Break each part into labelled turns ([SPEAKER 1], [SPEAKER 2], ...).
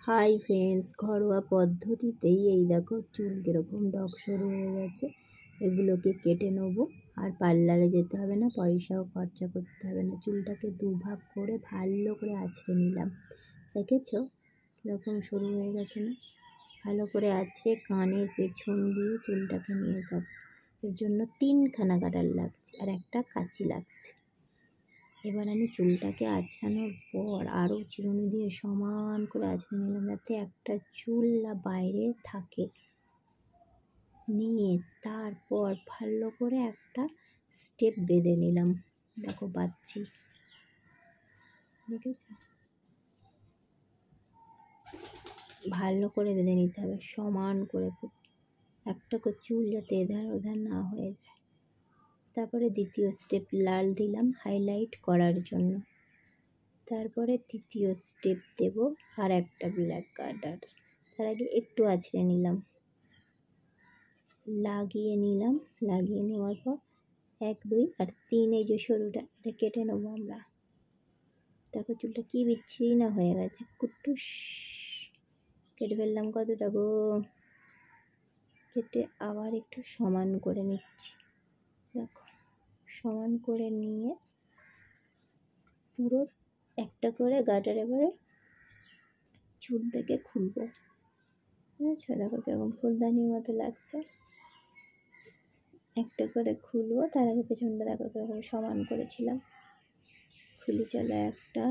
[SPEAKER 1] Hi friends, ঘরোয়া পদ্ধতিতেই এই দেখো চুল কীরকম ডগ শুরু হয়ে গেছে। এগুলোকে কেটে নেবো, আর পার্লারে যেতে হবে না, পয়সাও খরচা করতে হবে না। চুলটাকে দুভাগ করে ভালো করে আঁচড়ে নিলাম। দেখেছো কীরকম শুরু হয়ে গেছে না? ভালো করে আঁচড়ে কানের পেছন দিয়ে চুলটাকে নিয়ে যাব। এর জন্য 3খানা কাটার লাগছে আর একটা কাঁচি লাগছে। এবার আমি চুলটাকে আঁচড়ানোর পর আরও চিরুনি দিয়ে সমান করে আঁচড়ে নিলাম, যাতে একটা চুল না বাইরে থাকে। নিয়ে তারপর ভালো করে একটা স্টেপ বেঁধে নিলাম। দেখো বাঁধছি, দেখেছ? ভালো করে বেঁধে নিতে হবে, সমান করে একটা চুল যাতে এধার ওধার না হয়ে যায়। তারপরে দ্বিতীয় স্টেপ লাল দিলাম হাইলাইট করার জন্য। তারপরে তৃতীয় স্টেপ দেব আর একটা ব্ল্যাক কালার। তার আগে একটু আঁচড়ে নিলাম, লাগিয়ে নেওয়ার পর 1, 2 আর 3 এই যে সরুটা, এটা কেটে নেবো আমরা। দেখো চুলটা কি বিচ্ছিরি না হয়ে গেছে, কুটুস কেটে ফেললাম। কতটা গো! কেটে আবার একটু সমান করে নিচ্ছি। দেখো সমান করে নিয়ে পুরো একটা করে গাটার এবারে চুল থেকে খুলবো। বুঝেছো? দেখো কিরকম ফুলদানির মতো লাগছে। একটা করে খুলবো, তার আগে পেছনটা দেখো কিরকম সমান করেছিলাম। খুলি চলো, একটা,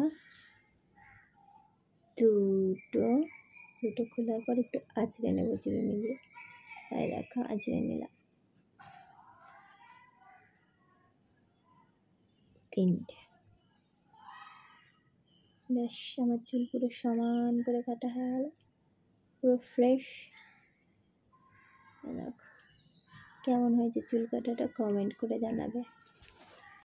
[SPEAKER 1] দুটো খোলার পর একটু আঁচড়ে নেবো চিরুনি দিয়ে। তাই দেখো আঁচড়ে নিলাম। 3টে। ব্যাস, আমার চুল পুরো সমান করে কাটা হয়ে গেল, পুরো ফ্রেশ। দেখো কেমন হয়েছে চুল কাটাটা, কমেন্ট করে জানাবে।